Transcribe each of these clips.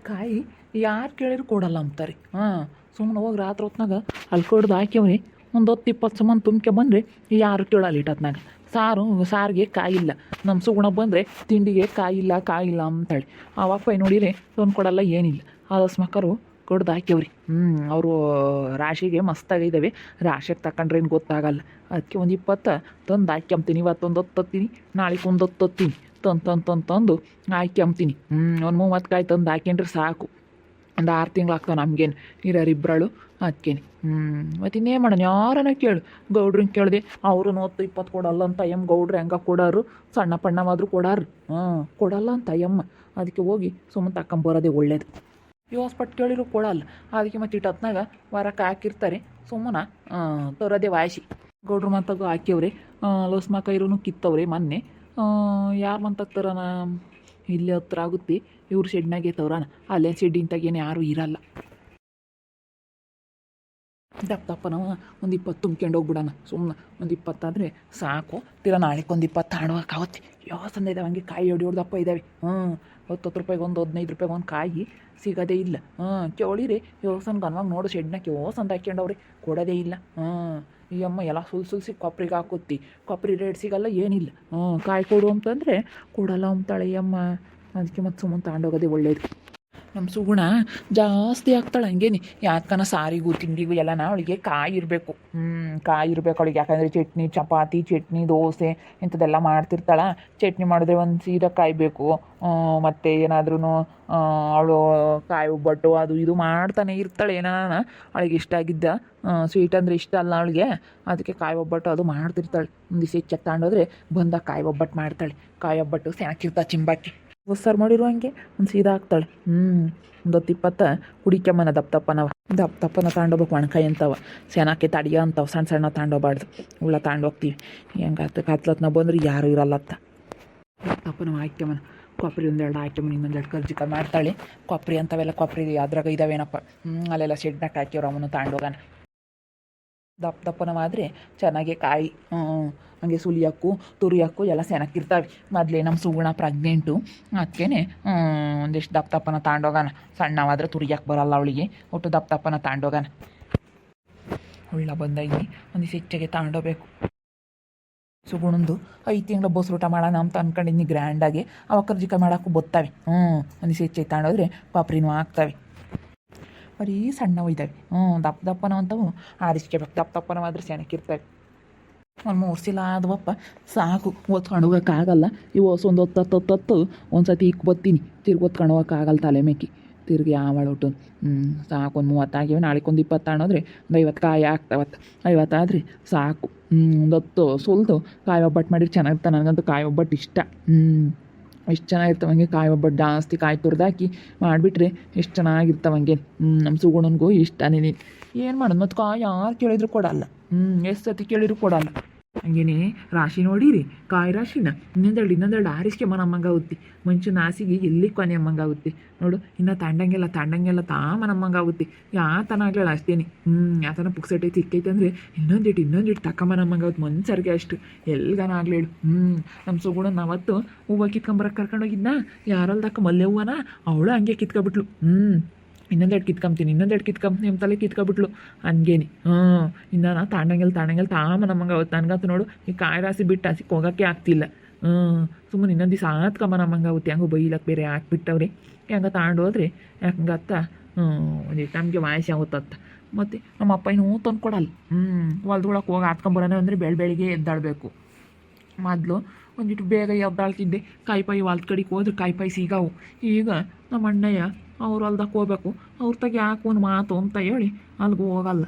ಕಾಯಿ ಯಾರು ಕೇಳಿದ್ರು ಕೊಡಲ್ಲ ಅಂತಾರೆ. ಸುಮ್ಮನೆ ಹೋಗಿ ರಾತ್ರಿ ಹೊತ್ನಾಗ ಅಲ್ಲಿ ಕಡ್ದು ಹಾಕ್ಯವ್ರಿ ಒಂದು 10-20 ಸುಮ್ಮನೆ ತುಂಬ್ಕೆ ಬಂದರೆ ಯಾರು ಕೇಳಲ್ಲ ಇಟ್ಟತ್ನಾಗ. ಸಾರಿಗೆ ಕಾಯಿಲ್ಲ, ನಮ್ಮ ಸುಗುಣ ಬಂದರೆ ತಿಂಡಿಗೆ ಕಾಯಿಲ್ಲ ಅಂತಾಳೆ. ಆ ಅಪ್ಪ ನೋಡಿರಿ ತಂದು ಕೊಡಲ್ಲ ಏನಿಲ್ಲ. ಮಕ್ಕರು ಕಡ್ದು ಹಾಕ್ಯವ್ರಿ. ಅವರು ರಾಶಿಗೆ ಮಸ್ತಾಗಿದ್ದಾವೆ. ರಾಶಿಗೆ ತಗೊಂಡ್ರೆ ಏನು ಗೊತ್ತಾಗಲ್ಲ. ಅದಕ್ಕೆ ಒಂದು 20 ತಂದು ಹಾಕ್ಯಂತೀನಿ. ಇವತ್ತೊಂದು 10 ತತ್ತೀನಿ, ನಾಳೆಗೆ ಒಂದು 10 ತತ್ತೀನಿ. ತಂದು ಹಾಕ್ಯಂತೀನಿ. ಒಂದು 30 ಕಾಯಿ ತಂದು ಹಾಕ್ಯಂಡ್ರೆ ಸಾಕು. ಒಂದು 6 ತಿಂಗಳು ಆಗ್ತಾವೆ ನಮಗೇನು ಇಬ್ಬರಳು. ಅದಕ್ಕೇನೆ ಮತ್ತು ಇನ್ನೇ ಮಾಡೋಣ. ಯಾರನ್ನ ಕೇಳು, ಗೌಡ್ರಂಗೆ ಕೇಳಿದೆ ಅವರು 20 ಕೊಡಲ್ಲ ಅಂತ ಗೌಡ್ರು ಹೆಂಗೆ ಕೊಡೋರು, ಸಣ್ಣ ಪಣ್ಣವಾದರೂ ಕೊಡಾರು. ಕೊಡಲ್ಲ ಅಂತ ಅದಕ್ಕೆ ಹೋಗಿ ಸುಮ್ಮನೆ ತಗೊಂಬರೋದೇ ಒಳ್ಳೇದು. ಪಟ್ಟು ಕೇಳಿದ್ರು ಕೊಡಲ್ಲ. ಅದಕ್ಕೆ ಮತ್ತೆ ಇಟ್ಟತ್ನಾಗ ವಾರಕ್ಕೆ ಹಾಕಿರ್ತಾರೆ. ಸುಮ್ಮನೆ ತರೋದೇ ವಾಯಿಸಿ. ಗೌಡ್ರು ಮಂತಾಗ ಹಾಕ್ಯವ್ರೆ. ಲೋಸ್ಮ ಕೈರೂ ಕಿತ್ತವ್ರೆ ಮೊನ್ನೆ. ಯಾರು ಮಂತಾಗ್ತಾರನ ಇಲ್ಲಿ ಹತ್ರ ಆಗುತ್ತೆ. ಇವ್ರು ಶೆಡ್ನಾಗೆ ತವ್ರಾನ. ಅಲ್ಲೇ ಶೆಡ್ಡಿಂತಾಗೇನು ಯಾರೂ ಇರಲ್ಲ. ದಪ್ಪನವ ಒಂದು 20 ತುಂಬ್ಕೊಂಡು ಹೋಗ್ಬಿಡೋಣ. ಸುಮ್ಮನೆ ಒಂದು 20 ಆದರೆ ಸಾಕು. ನಾಳೆಗೆ ಒಂದು 20 ಆಡುವಕ್ಕಾಗುತ್ತೆ. ಯೋಸಂದ ಇದ್ದಾವೆ ಹಂಗೆ ಕಾಯಿ ಹೊಡಿಯೋದಪ್ಪ ಇದ್ದಾವೆ. 10 ರೂಪಾಯಿಗೆ ಒಂದು 15 ರೂಪಾಯಿಗೆ ಒಂದು ಕಾಯಿ ಸಿಗೋದೇ ಇಲ್ಲ. ಕೇಳಿರಿ ಯೋಸನ್ ಗನ್ವಾಗ ನೋಡು ಶೆಡ್ನಾಗ ಯೋಸಂದ ಹಾಕ್ಯಂಡವ್ರಿ ಕೊಡೋದೇ ಇಲ್ಲ. ಈ ಅಮ್ಮ ಎಲ್ಲ ಸುಲ್ಸಿ ಕೊಪ್ರಿಗೆ ಹಾಕುತ್ತಿ. ಕೊಪ್ರಿ ರೇಟ್ ಸಿಗಲ್ಲ ಏನಿಲ್ಲ. ಕಾಯಿ ಕೊಡು ಅಂತಂದರೆ ಕೊಡಲ್ಲ ಅಂತಾಳೆ ಅಮ್ಮ. ಅದಕ್ಕೆ ಮತ್ತೆ ಸುಮ್ಮನೆ ತಗೊಂಡೋಗೋದೇ ಒಳ್ಳೇದು. ನಮ್ಮ ಸುಗುಣ ಜಾಸ್ತಿ ಆಗ್ತಾಳೆ ಹಂಗೇನಿ. ಯಾಕನ ಸಾರಿಗೂ ತಿಂಡಿಗೂ ಎಲ್ಲ ಅವಳಿಗೆ ಕಾಯಿ ಇರಬೇಕು. ಕಾಯಿ ಇರಬೇಕು ಅವಳಿಗೆ. ಯಾಕಂದರೆ ಚಟ್ನಿ, ಚಪಾತಿ, ಚಟ್ನಿ, ದೋಸೆ ಇಂಥದ್ದೆಲ್ಲ ಮಾಡ್ತಿರ್ತಾಳೆ. ಚಟ್ನಿ ಮಾಡಿದ್ರೆ ಒಂದು ಸೀದಾ ಕಾಯಿ ಬೇಕು. ಮತ್ತು ಏನಾದ್ರೂ ಅವಳು ಕಾಯಿ ಒಬ್ಬಟ್ಟು ಅದು ಇದು ಮಾಡ್ತಾನೆ ಇರ್ತಾಳೆ. ಏನಾನ ಅವಳಿಗೆ ಇಷ್ಟ ಆಗಿದ್ದ ಸ್ವೀಟ್ ಅಂದರೆ ಇಷ್ಟ ಅಲ್ಲ ಅವಳಿಗೆ. ಅದಕ್ಕೆ ಕಾಯಿ ಒಬ್ಬಟ್ಟು ಅದು ಮಾಡ್ತಿರ್ತಾಳೆ. ಒಂದು ದಿವಸ ಹೆಚ್ಚು ತಗೊಂಡೋದ್ರೆ ಬಂದಾಗ ಕಾಯಿ ಒಬ್ಬಟ್ಟು ಮಾಡ್ತಾಳೆ. ಕಾಯಿ ಒಬ್ಬಟ್ಟು ಚೆನ್ನಾಗಿರ್ತಾಳೆ. ಚಿಂಬಾಕಿ ಹೊಸಾರು ಮಾಡಿರೋ ಹಂಗೆ ಒಂದು ಸೀದಾ ಹಾಕ್ತಾಳೆ. ಒಂದು 20 ಕುಡಿಕೆಮ್ಮನ ದಪ್ಪನ ತಗೊಂಡೋಗ್ಬೇಕು. ಒಣಕಾಯಿ ಅಂತವ ಚೆನ್ನಾಗಿ ತಡಿಯೋ ಅಂತವ. ಸಣ್ಣ ತಗೊಂಡೋಗ್ಬಾರ್ದು. ಉಳ್ಳ ತಗೊಂಡೋಗ್ತೀವಿ. ಹೆಂಗೆ ಕತ್ಲತ್ನ ಬಂದ್ರೆ ಯಾರೂ ಇರಲ್ಲತ್ತ. ದಪ್ಪನ ಹಾಕ್ಯಮ್ಮನ ಕೊಬ್ಬರಿ ಒಂದೆರಡು ಹಾಕ್ಯಮ್ಮನ ಇನ್ನೊಂದೆರಡು ಕರ್ಜಿಕಾಯಿ ಮಾಡ್ತಾಳೆ. ಕೊಬ್ಬರಿ ಅಂತವೆಲ್ಲ ಕೊಬ್ಬರಿ ಅದ್ರಾಗ ಇದ್ದಾವೇನಪ್ಪ. ಅಲ್ಲೆಲ್ಲ ಶೆಡ್ನಾಗ ಹಾಕ್ಯವ್ರು. ಅವನು ತಗೊಂಡೋಗೋಣ. ದಪ್ಪನವಾದರೆ ಚೆನ್ನಾಗಿ ಕಾಯಿ ಹಂಗೆ ಸುಲಿಯೋಕ್ಕೂ ತುರಿಯೋಕ್ಕೂ ಎಲ್ಲ ಚೆನ್ನಾಗಿರ್ತಾವೆ. ಮೊದಲೇ ನಮ್ಮ ಸುಗುಣ ಪ್ರೆಗ್ನೆಂಟು. ಅದಕ್ಕೇ ಒಂದಿಷ್ಟು ದಪ್ಪನ ತಗೊಂಡೋಗೋಣ. ಸಣ್ಣವಾದರೆ ತುರಿಯೋಕ್ಕೆ ಬರಲ್ಲ ಅವಳಿಗೆ. ಒಟ್ಟು ದಪ್ಪನ ತಗೊಂಡೋಗೋಣ. ಒಳ್ಳೆ ಬಂದಾಗಿ ಒಂದಿಷ್ಟು ಹೆಚ್ಚಿಗೆ ತಗೊಂಡೋಗ್ಬೇಕು. ಸುಗುಣಂದು 5 ತಿಂಗಳು ಬಸ್ ಊಟ ಮಾಡೋಣ ಅಂತ ಅಂದ್ಕೊಂಡಿದ್ದೀನಿ ಗ್ರ್ಯಾಂಡಾಗಿ. ಅವಾಗ ಕರ್ಜಿಕಾಯಿ ಮಾಡೋಕ್ಕೂ ಬರ್ತವೆ. ಒಂದಿಷ್ಟು ಹೆಚ್ಚಿಗೆ ತಗೊಂಡೋದ್ರೆ ಪಾಪ್ರಿನೂ ಹಾಕ್ತವೆ. ಬರೀ ಸಣ್ಣವು ಇದ್ದಾವೆ. ದಪ್ಪನ ಅಂತವು ಆರಿಸ್ಕೋಬೇಕು. ದಪ್ಪನವಾದ್ರೆ ಚೆನ್ನಾಗಿರ್ತವೆ. ಒಂದು 3 ಸಲ ಆದವಪ್ಪ ಸಾಕು. ಓದ್ಕೊಂಡು ಹೋಗೋಕ್ಕಾಗಲ್ಲ. ಇವು ಒಂದು 10 ಒಂದು ಸತಿ ಇಕ್ ಬರ್ತೀನಿ. ತಿರ್ಗಿ ಓದ್ಕೊಂಡು ಹೋಗೋಕ್ಕಾಗಲ್ಲ ತಲೆ ಮೇಕಿ. ತಿರ್ಗಿ ಆವಳೊಟ್ಟು ಸಾಕು. ಒಂದು 30 ಆಗಿವೆ. ನಾಳೆಗೆ ಒಂದು 20 ತಗೊಂಡೋದ್ರೆ ಒಂದು 50 ಕಾಯಿ ಆಗ್ತಾವತ್ತು. 50 ಆದರೆ ಸಾಕು. ಒಂದು 10 ಸುಲಿದು ಕಾಯಿ ಒಬ್ಬಟ್ಟು ಮಾಡಿದ್ರೆ ಚೆನ್ನಾಗಿರ್ತಾನೆ. ನನಗಂತೂ ಕಾಯಿ ಒಬ್ಬಟ್ಟು ಇಷ್ಟ. ಎಷ್ಟು ಚೆನ್ನಾಗಿರ್ತವಂಗೆ ಕಾಯಿ ಒಬ್ಬಟ್ಟು ಜಾಸ್ತಿ ಕಾಯಿ ತುರಿದಾಕಿ ಮಾಡಿಬಿಟ್ರೆ ಎಷ್ಟು ಚೆನ್ನಾಗಿರ್ತವಂಗೆ. ನಮ್ಮ ಸುಗುಣನಿಗೂ ಇಷ್ಟನೇ. ಏನು ಮಾಡೋದು ಮತ್ತು ಕಾಯಿ ಯಾರು ಕೇಳಿದ್ರು ಕೊಡಲ್ಲ. ಎಷ್ಟು ಸತಿ ಕೇಳಿದ್ರು ಕೊಡಲ್ಲ. ಹಂಗೇನೆ ರಾಶಿ ನೋಡಿರಿ. ಕಾಯಿ ರಾಶಿನ ಇನ್ನೊಂದೆರಡು ಆರಿಸ್ಕೆ ನಮ್ಮಂಗಾಗುತ್ತೆ. ಮನುಷ್ಯನ ಆಸಿಗೆ ಎಲ್ಲಿ ಕೊನೆ ಅಮ್ಮಂಗಾಗುತ್ತೆ ನೋಡು. ಇನ್ನು ತಾಂಡಂಗೆಲ್ಲ ತಾಮನಮ್ಮಂಗಾಗುತ್ತೆ. ಯಾತನ ಆಗಲಿಲ್ಲ ಅಷ್ಟೇನೆ. ಯಾತನ ಪುಕ್ಸಟ್ಟೆ ಸಿಕ್ಕೈತೆ ಅಂದರೆ ಇನ್ನೊಂದಿಟ್ಟು ತಕ್ಕಮ್ಮನಮ್ಮಂಗಾಗುತ್ತೆ. ಮನ್ಸರ್ಗೆ ಅಷ್ಟು ಎಲ್ಗಾನ ಆಗಲೇಳು. ನಮ್ಮ ಸುಗುಣನ ಅವತ್ತು ಹೂವು ಕಿತ್ಕೊಂಬರಕ್ಕೆ ಕರ್ಕೊಂಡೋಗಿದ್ನ. ಯಾರಲ್ದಕ್ಕ ಮಲ್ಲೆ ಹೂವನ ಅವಳು ಹಂಗೆ ಕಿತ್ಕೊಬಿಟ್ಲು. ಇನ್ನೊಂದೆರಡು ಕಿತ್ಕೊಂತೀನಿ ನಿಮ್ಮ ತಲೆ ಕಿತ್ಕೊಬಿಟ್ಲು ಹಂಗೇನಿ. ಇನ್ನು ತಾಂಡಂಗೆಲ್ಲ ತಾಮನಮ್ಮಂಗೆ ಅವತ್ತು. ನನಗಂತೂ ನೋಡು ಈ ಕಾಯಿ ರಾಶಿ ಬಿಟ್ಟು ಹಸಿಕ್ಕೆ ಹೋಗೋಕ್ಕೆ ಆಗ್ತಿಲ್ಲ. ಸುಮ್ಮನೆ ಇನ್ನೊಂದು ದಿವಸ ಆತ್ಕಮ್ಮ ನಮ್ಮಂಗೆ ಆಗುತ್ತೆ. ಹೆಂಗೋ ಬೈಲಕ್ಕೆ ಬೇರೆ ಹಾಕ್ಬಿಟ್ಟವ್ರಿ. ಹೆಂಗೆ ತಗೊಂಡೋದ್ರೆ ಯಾಕಂಗತ್ತ ಒಂದಿಟ್ಟು ನಮಗೆ ವಾಯಿಸಿ ಆಗುತ್ತತ್ತ. ಮತ್ತು ನಮ್ಮ ಅಪ್ಪ ಇನ್ನೂ ತಂದು ಕೊಡಲ್ಲ. ಹೊಲ್ದೊಳಗೆ ಹೋಗಿ ಹಾಕ್ಕೊಂಬರೋಣ ಅಂದರೆ ಬೆಳಿಗ್ಗೆ ಎದ್ದಾಡಬೇಕು. ಮೊದಲು ಒಂದಿಟ್ಟು ಬೇಗ ಎದ್ದಾಳ್ತಿದ್ದೆ. ಕಾಯಿಪಾಯಿ ಹೊಲ್ದ ಕಡೆಗೆ ಹೋದ್ರೆ ಕಾಯಿಪಾಯಿ ಸಿಗಾವು. ಈಗ ನಮ್ಮ ಅಣ್ಣಯ್ಯ ಅವ್ರು ಹೊಲ್ದಕ್ಕೆ ಹೋಗ್ಬೇಕು. ಅವ್ರ ತಗ ಯಾಕೆ ಒಂದು ಮಾತು ಅಂತ ಹೇಳಿ ಅಲ್ಲಿಗೂ ಹೋಗಲ್ಲ.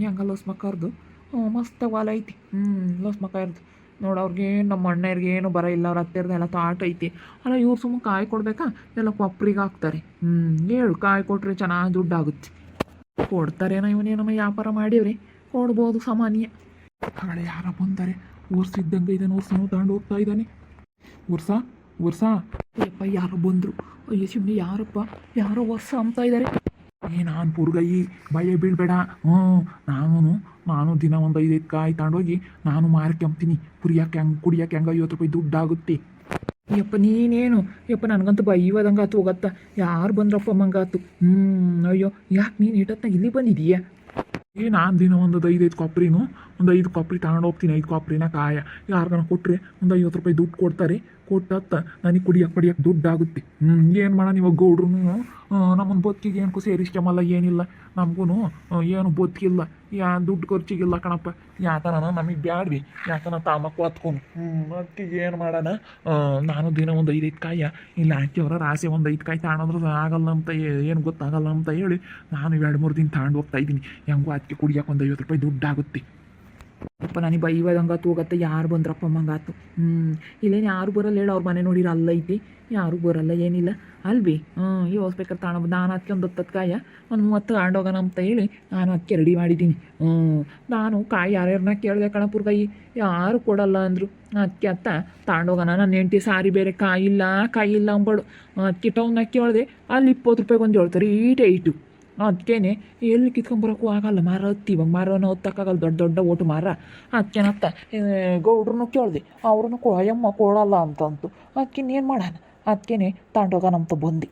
ಹೆಂಗೆ ಲೋಸ್ಮ ಕರ್ದು ಮಸ್ತ್ ಹೊಲ ಐತಿ. ಲೋಸ್ಮ ಕರ್ದು ನೋಡು. ಅವ್ರಿಗೆ ನಮ್ಮ ಅಣ್ಣವ್ರಿಗೆ ಏನು ಬರ ಇಲ್ಲ. ಅವ್ರ ಹತ್ತಿರದೆಲ್ಲ ತಾಟ ಐತಿ. ಅಲ್ಲ ಇವ್ರು ಸುಮ್ಮನೆ ಕಾಯಿ ಕೊಡ್ಬೇಕಾ ಎಲ್ಲ ಕೊಪ್ಪರಿಗೆ ಹಾಕ್ತಾರೆ. ಹೇಳು ಕಾಯಿ ಕೊಟ್ಟರೆ ಚೆನ್ನಾಗಿ ದುಡ್ಡಾಗುತ್ತೆ. ಕೊಡ್ತಾರೇನೋ ಇವನೇನಮ್ಮ ವ್ಯಾಪಾರ ಮಾಡಿವ್ರಿ. ಕೊಡ್ಬೋದು ಸಾಮಾನ್ಯ. ಕಾಳೆ ಯಾರ ಬಂದರೆ ಊರ್ಸಿದ್ದಂಗೆ ಇದನ್ನು ಊರ್ಸನು ತಗೊಂಡು ಹೋಗ್ತಾ ಇದ್ದಾನೆ. ವರ್ಷ ಯಪ್ಪ ಯಾರೋ ಬಂದರು. ಅಯ್ಯೋ ಶಿವನಿ ಯಾರೋ ವರ್ಷ ಅಂತ ಇದ್ದಾರೆ. ನಾನು ಪುರ್ಗೈ ಭಯ ಬೀಳ್ಬೇಡ. ನಾನು ದಿನ ಒಂದು 5 ಕಾಯಿ ತಗೊಂಡೋಗಿ ನಾನು ಮಾರ್ಕೊಂತೀನಿ. ಕುಡಿಯೋಕ್ಕೆ ಹೆಂಗೆ 50 ರೂಪಾಯಿ ದುಡ್ಡಾಗುತ್ತೆ. ಯಪ್ಪ ನೀನೇನು ಯಪ್ಪ ನನಗಂತೂ ಬೈವದಂಗಾತು ಹೋಗತ್ತ ಯಾರು ಬಂದ್ರಪ್ಪ ಮಂಗಾತು ಅಯ್ಯೋ ಯಾಕೆ ನೀನು ಇಟ್ಟತ್ನಾಗ ಇಲ್ಲಿ ಬಂದಿದೀಯಾ ನಾನು ದಿನ ಒಂದು 5 ಕೊಬ್ಬರಿನೂ ಒಂದು 5 ಕೊಬ್ಬರಿ ತಗೊಂಡು ಹೋಗ್ತೀನಿ 5 ಕೊಬ್ಬರಿನ ಕಾಯ ಯಾರಿಗಾನ ಕೊಟ್ಟರೆ ಒಂದು 50 ರೂಪಾಯಿ ದುಡ್ಡು ಕೊಡ್ತಾರೆ ಕೊಟ್ಟತ್ತ ನನಗೆ ಕುಡಿಯಕ್ಕೆ ದುಡ್ಡು ಆಗುತ್ತೆ ಏನು ಮಾಡೋಣ ಇವಾಗ ಗೌಡ್ರು ನಮ್ಮನ್ನು ಬದುಕಿಗೆ ಏನಕ್ಕೂ ಸೇರಿಸ್ಕೊಂಬಲ್ಲ ಏನಿಲ್ಲ ನಮಗೂ ಏನು ಬದುಕಿಲ್ಲ ದುಡ್ಡು ಖರ್ಚಿಗಿಲ್ಲ ಕಣಪ್ಪ ಯಾಕನ ನಮಗೆ ಬ್ಯಾಡ್ವಿ ಯಾಕನ ತಾಮಕ್ಕು ಹತ್ಕೊಂಡು ಅದಕ್ಕೆ ಏನು ಮಾಡೋಣ ನಾನು ದಿನ ಒಂದು 5 ಕಾಯ ಇಲ್ಲ ಹಾಕಿವ್ರ ರಾಸೆ ಒಂದು 5 ಕಾಯಿ ತಗೊಂಡ್ರೆ ಆಗಲ್ಲ ಅಂತ ಏನು ಗೊತ್ತಾಗಲ್ಲ ಅಂತ ಹೇಳಿ ನಾನು 2-3 ದಿನ ತಗೊಂಡು ಹೋಗ್ತಾ ಇದ್ದೀನಿ ಹೆಂಗೂ ಅದಕ್ಕೆ ಕುಡಿಯೋಕೆ ಒಂದು 50 ರೂಪಾಯಿ ದುಡ್ಡು ಆಗುತ್ತೆ ಅಪ್ಪ ನನಗೆ ಬೈವದಂಗಾತು ಹೋಗತ್ತೆ ಯಾರು ಬಂದ್ರಪ್ಪ ಮಂಗಾತು ಇಲ್ಲೇನು ಯಾರು ಬರಲ್ಲ ಹೇಳಿ ಅವ್ರ ಮನೆ ನೋಡಿರ ಅಲ್ಲೈತಿ ಯಾರು ಬರಲ್ಲ ಏನಿಲ್ಲ ಅಲ್ವಿ ಯೋಸ್ಬೇಕಾದ್ರೆ ತಾಣ ನಾನು ಅದಕ್ಕೆ ಒಂದು 10 ಕಾಯ ಒಂದು 30 ತಗೊಂಡೋಗೋಣ ಅಂತ ಹೇಳಿ ನಾನು ಅದಕ್ಕೆ ರೆಡಿ ಮಾಡಿದ್ದೀನಿ ನಾನು ಕಾಯಿ ಯಾರ್ಯಾರನ್ನ ಕೇಳಿದೆ ಕಣಪುರ ಕಾಯಿ ಯಾರು ಕೊಡಲ್ಲ ಅಂದರು ಅದಕ್ಕೆ ಅತ್ತ ತಗೊಂಡೋಗೋಣ ನನ್ನ ಹೆಂಡತಿ ಸಾರಿ ಬೇರೆ ಕಾಯಿಲ್ಲ ಅಂಬಳು ಅದಕ್ಕೆ ಟೌನ್ನ ಕೇಳಿದೆ ಅಲ್ಲಿ 20 ರೂಪಾಯಿಗೆ ಒಂದು ಹೇಳ್ತಾರೆ ಈಟು ಅದಕ್ಕೇನೆ ಎಲ್ಲಿ ಕಿತ್ಕೊಂಬರೋಕ್ಕೂ ಆಗಲ್ಲ ಮರ ಹತ್ತಿ ಇವಾಗ ಮರನ ಹತ್ತಕ್ಕಾಗಲ್ಲ ದೊಡ್ಡ ಓಟು ಮರ ಅದಕ್ಕೇನತ್ತ ಗೌಡ್ರನ್ನೂ ಕೇಳಿದೆ ಅವ್ರನ್ನು ಅಯ್ಯಮ್ಮ ಕೊಡಲ್ಲ ಅಂತಂತು ಅದಕ್ಕಿನ್ನೇನು ಮಾಡೋಣ ಅದಕ್ಕೇನೆ ತಗೊಂಡೋಗೋಣಂತ ಬಂದು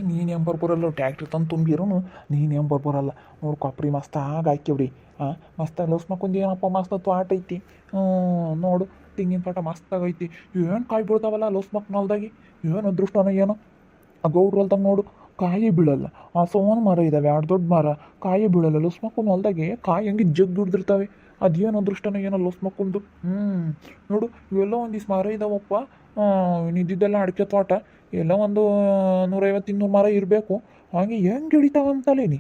ನೀನು ಬರಲ್ಲ ಟ್ಯಾಕ್ಟ್ರಿ ತಂದು ತುಂಬಿರೋನು ನೀನು ಬರಲ್ಲ ನೋಡು ಕೊಬ್ಬರಿ ಮಸ್ತಾಗಿ ಹಾಕ್ಯವ್ರಿ ಮಸ್ತಾಗಿ ಲೋಸ್ ಮಾಡ್ಕೊಂಡು ಏನಪ್ಪ ಮಸ್ತ್ ತ್ವಾಟ ಐತಿ ನೋಡು ತೆಂಗಿನ ತೋಟ ಮಸ್ತಾಗೈತಿ ಏನು ಕಾಯಿ ಬೀಳ್ತಾವಲ್ಲ ಲೋಸ್ ಮಕ್ಕಳದಾಗಿ ಏನು ಅದೃಷ್ಟನ ಏನೋ ಆ ಗೌಡ್ರು ಹೊಲ್ದಾಗ ನೋಡು ಕಾಯಿ ಬೀಳಲ್ಲ ಆ ಸೋನ್ ಮರ ಇದ್ದಾವೆ 2 ದೊಡ್ಡ ಮರ ಕಾಯಿ ಬೀಳಲ್ಲ ಲೊಸ್ ಮಕ್ಕೊಂಡು ಹೊಲ್ದಾಗೆ ಕಾಯಿ ಹಂಗೆ ಜಗ್ ದುಡ್ದಿರ್ತಾವೆ ಅದೇನು ಅದೃಷ್ಟನ ಏನೋ ಲೊಸ್ ಮಕ್ಕೊಂದು ನೋಡು ಇವೆಲ್ಲ ಒಂದಿಷ್ಟು ಮರ ಇದ್ದಾವಪ್ಪ ನಿದ್ದಿದ್ದೆಲ್ಲ ಅಡಿಕೆ ತೋಟ ಎಲ್ಲ ಒಂದು 150-200 ಮರ ಇರಬೇಕು ಹಾಗೆ ಹೆಂಗೆ ಹಿಡಿತಾವಂತಲೇನಿ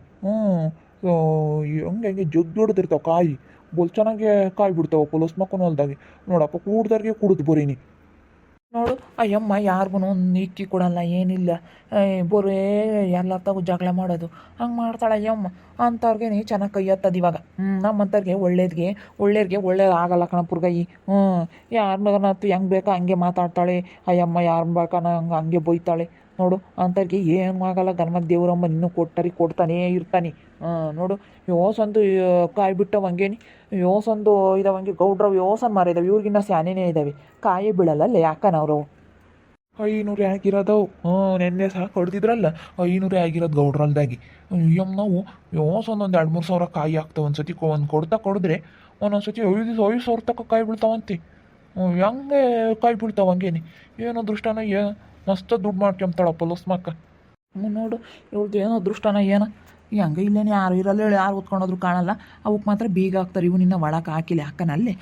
ಹಂಗೆ ಜಗ್ ದುಡ್ದಿರ್ತಾವೆ ಕಾಯಿ ಬೋಲ್ ಚೆನ್ನಾಗಿ ಕಾಯಿ ಬಿಡ್ತಾವಪ್ಪ ಲೊಸ್ ಮಕ್ಕೊಂಡು ಹೊಲ್ದಾಗೆ ನೋಡಪ್ಪ ಕೂಡ್ದಾರಿಗೆ ಕುಡಿದು ಬರೀನಿ ನೋಡು ಅಯ್ಯಮ್ಮ ಯಾರಿಗೂ ಇಕ್ಕಿ ಕೊಡಲ್ಲ ಏನಿಲ್ಲ ಬರೇ ಎಲ್ಲ ತಗೋ ಜಗಳ ಮಾಡೋದು ಹಂಗೆ ಮಾಡ್ತಾಳೆ ಅಯ್ಯಮ್ಮ ಅಂಥವ್ರಿಗೆ ಚೆನ್ನಾಗಿ ಕೈ ಹತ್ತದ ಇವಾಗ ನಮ್ಮಂಥವ್ರಿಗೆ ಒಳ್ಳೇರಿಗೆ ಒಳ್ಳೇದು ಆಗಲ್ಲ ಕಣಪುರ್ಗಯಿ ಯಾರನ್ನತ್ತು ಹೆಂಗೆ ಬೇಕೋ ಹಂಗೆ ಮಾತಾಡ್ತಾಳೆ ಅಯ್ಯಮ್ಮ ಯಾರು ಬೇಕಾನ ಹಂಗೆ ಬೈತಾಳೆ ನೋಡು ಅಂಥವ್ರಿಗೆ ಏನು ಆಗಲ್ಲ ಗಣಮತ್ ದೇವರಮ್ಮ ಇನ್ನೂ ಕೊಡ್ತಾನೇ ಇರ್ತಾನೆ ನೋಡು ಯೋಸಂದು ಕಾಯಿ ಬಿಟ್ಟವು ಹಂಗೇನಿ ಯೋಸಂದು ಇದಾವಂಗೆ ಗೌಡ್ರವು ಯೋಸನ್ ಮಾರ ಇದಾವೆ ಇವ್ರಿಗಿನ್ನ ಸ್ಯಾನೇನೇ ಇದ್ದಾವೆ ಕಾಯಿ ಬೀಳಲ್ಲ ಯಾಕನವ್ರು 500 ಆಗಿರೋದವು ನೆನ್ನೆ ಸಹ ಕೊಡ್ತಿದ್ರಲ್ಲ 500 ಆಗಿರೋದು ಗೌಡ್ರಲ್ದಾಗಿ ನಾವು ಯೋಸೊಂದು 2-3 ಸಾವಿರ ಕಾಯಿ ಆಗ್ತಾವೆ ಒಂದ್ಸತಿ ಕೊಡಿದ್ರೆ ಒಂದೊಂದ್ಸತಿ 5,000 ತಕ್ಕ ಕಾಯಿ ಬೀಳ್ತಾವಂತೆ ಹೆಂಗೆ ಕಾಯಿ ಬೀಳ್ತಾವ ಹಂಗೇನಿ ಏನೋ ಅದೃಷ್ಟನ ಮಸ್ತ್ ದುಡ್ಡು ಮಾಡ್ಕೊಂತಾಳಪ್ಪ ಲೊಸ್ ಮಕ್ಕ ನೋಡು ಇವ್ರದ್ದು ಏನೋ ಅದೃಷ್ಟನ ಏನೋ ಹಂಗೆ ಇಲ್ಲೇನೆ ಯಾರು ಇರಲ್ಲ ಹೇಳಿ ಯಾರು ಓದ್ಕೊಂಡೋದ್ರು ಕಾಣಲ್ಲ ಅವಕ್ಕೆ ಮಾತ್ರ ಬೀಗ ಹಾಕ್ತಾರೆ ಇವು ನಿನ್ನ ಒಳಕ್ಕೆ ಹಾಕಿಲ್ಲ ಹಾಕನಲ್ಲೇ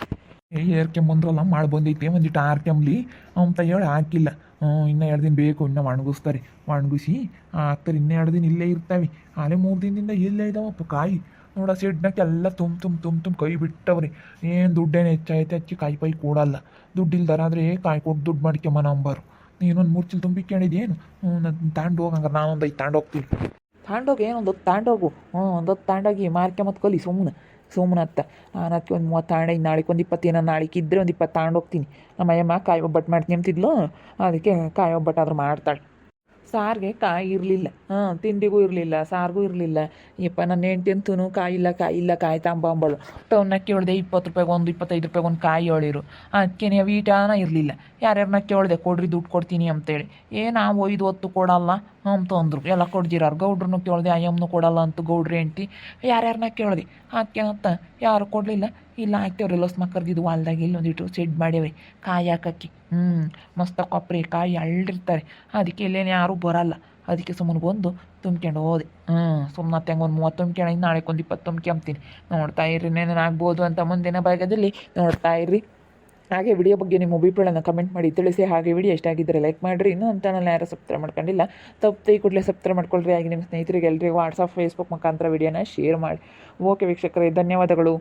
ಏರ್ಕೆಂಬಂದ್ರಲ್ಲ ಮಾಡಿ ಬಂದೈತೆ ಒಂದಿಟ್ಟು ಆರ್ಕೆಂಬ್ಲಿ ಅಂತ ಹೇಳಿ ಹಾಕಿಲ್ಲ ಇನ್ನೂ 2 ದಿನ ಬೇಕು ಇನ್ನೂ ಒಣಗಿಸ್ತಾರೆ ಒಣಗಿಸಿ ಹಾಕ್ತಾರೆ ಇನ್ನೂ 2 ದಿನ ಇಲ್ಲೇ ಇರ್ತಾವೆ ಆಲೇ 3 ದಿನದಿಂದ ಇಲ್ಲೇ ಇದ್ದಾವಪ್ಪ ಕಾಯಿ ನೋಡ ಸಿಡ್ನಕ್ಕೆಲ್ಲ ತುಂಬ ಕೈ ಬಿಟ್ಟವ್ರಿ ಏನು ದುಡ್ಡೇನು ಹೆಚ್ಚಿ ಕಾಯಿ ಪೈ ಕೊಡಲ್ಲ ದುಡ್ಡು ಇಲ್ದಾರಾದ್ರೆ ಕಾಯಿ ಕೊಟ್ಟು ದುಡ್ಡು ಮಾಡ್ಕೊಂಬನ ಅಂಬಾರು ನೀನೊಂದು 3 ಚೀಲ ತುಂಬಿಕೊಂಡಿದ್ದೇನು ತಾಂಡು ಹೋಗಂಗಾರೆ ನಾನೊಂದು 5 ತಾಂಡು ಹೋಗ್ತೀನಿ ತಾಂಡೋಗಿ ಏನೊಂದು ತಾಂಡೋಗು ಒಂದು ತಾಂಡೋಗಿ ಮಾರ್ಕೊಂಬತ್ತು ಕಲಿ ಸುಮ್ಮನೆ ಅತ್ತ ನಾನು ಅದಕ್ಕೆ ಒಂದು 30 ತಾಂಡ ನಾಳೆಗೆ ಒಂದು 20 ಏನೋ ನಾಳೆಗೆ ಇದ್ದರೆ ಒಂದು 20 ತಾಂಡು ಹೋಗ್ತೀನಿ ನಮ್ಮ ಅಯ್ಯಮ್ಮ ಕಾಯಿ ಒಬ್ಬಟ್ಟು ಮಾಡ್ತೀನಿ ಅಂತಿದ್ಲು ಅದಕ್ಕೆ ಕಾಯಿ ಒಬ್ಬಟ್ಟಾದ್ರೂ ಮಾಡ್ತಾಳೆ ಸಾರಿಗೆ ಕಾಯಿ ಇರಲಿಲ್ಲ ತಿಂಡಿಗೂ ಇರಲಿಲ್ಲ ಸಾರಿಗೂ ಇರಲಿಲ್ಲ ಯಪ್ಪ ನನ್ನ ಹೆಂಡ್ತಿ ಅಂತೂ ಕಾಯಿ ತಾಂಬಂಬಳು ಟೌನ್ನಾಗ ಕೇಳಿದೆ 20 ರೂಪಾಯಿಗೆ ಒಂದು 25 ರೂಪಾಯಿಗೆ ಒಂದು ಕಾಯಿ ಹೇಳಿರು ಅದಕ್ಕೆ ನೀವು ಈಟಾನ ಇರಲಿಲ್ಲ ಯಾರ್ಯಾರನ್ನ ಕೇಳಿದೆ ಕೊಡ್ರಿ ದುಡ್ಡು ಕೊಡ್ತೀನಿ ಅಂತೇಳಿ ನಾವು 5 ಹೊತ್ತು ಕೊಡಲ್ಲ ಅಂತ ಅಂದರು ಎಲ್ಲ ಕೊಡ್ದಿರಾರು ಗೌಡ್ರನ್ನು ಕೇಳಿದೆ ಅಯ್ಯಮ್ಮನು ಕೊಡಲ್ಲ ಅಂತ ಗೌಡ್ರಿ ಹೆಂಡ್ತಿ ಯಾರ್ಯಾರನ್ನ ಕೇಳಿದೆ ಅದಕ್ಕೇನಂತ ಯಾರು ಕೊಡಲಿಲ್ಲ ಇಲ್ಲ ಹಾಕ್ತೇವ್ರಿ ಲೊಸ್ ಮಕ್ಕರ್ದಿದ್ದು ಹೊಲ್ದಾಗ ಇಲ್ಲೊಂದಿಟ್ಟು ಸೆಡ್ ಮಾಡ್ಯವ್ರಿ ಕಾಯಿ ಹಾಕಕ್ಕೆ ಮಸ್ತ ಕೊಬ್ಬರಿ ಕಾಯಿ ಅಳ್ಳಿರ್ತಾರೆ ಅದಕ್ಕೆ ಇಲ್ಲೇನು ಯಾರೂ ಬರಲ್ಲ ಅದಕ್ಕೆ ಸುಮ್ಮನೆ ಬಂದು ತುಂಬ್ಕೊಂಡು ಹೋದೆ ಸುಮ್ಮನೆ ತೆಂಗೆ ಒಂದು 30 ತುಂಬ್ಕೊಂಡು ನಾಳೆಗೆ ಒಂದು 20 ತುಂಬ್ಕೊಂತೀನಿ ನೋಡ್ತಾ ಇರ್ರಿ ಏನೇನಾಗ್ಬೋದು ಅಂತ ಮುಂದಿನ ಭಾಗದಲ್ಲಿ ನೋಡ್ತಾ ಇರ್ರಿ ಹಾಗೆ ವಿಡಿಯೋ ಬಗ್ಗೆ ನಿಮ್ಮ ಅಭಿಪ್ರಾಯನ ಕಮೆಂಟ್ ಮಾಡಿ ತಿಳಿಸಿ ಹಾಗೆ ವಿಡಿಯೋ ಎಷ್ಟಾಗಿದ್ದರೆ ಲೈಕ್ ಮಾಡಿರಿ ಇನ್ನೂ ಅಂತ ನಾನು ಯಾರು ಸಬ್ಸ್ಕ್ರೈಬ್ ಮಾಡ್ಕೊಂಡಿಲ್ಲ ತಪ್ಪು ಈ ಕೂಡಲೇ ಸಬ್ಸ್ಕ್ರೈಬ್ ಮಾಡ್ಕೊಳ್ರಿ ಹಾಗೆ ನಿಮ್ಮ ಸ್ನೇಹಿತರಿಗೆ ಎಲ್ಲರಿಗೂ ವಾಟ್ಸಪ್ ಫೇಸ್ಬುಕ್ ಮುಖಾಂತರ ವಿಡಿಯೋನ ಶೇರ್ ಮಾಡಿ ಓಕೆ ವೀಕ್ಷಕರೇ ಧನ್ಯವಾದಗಳು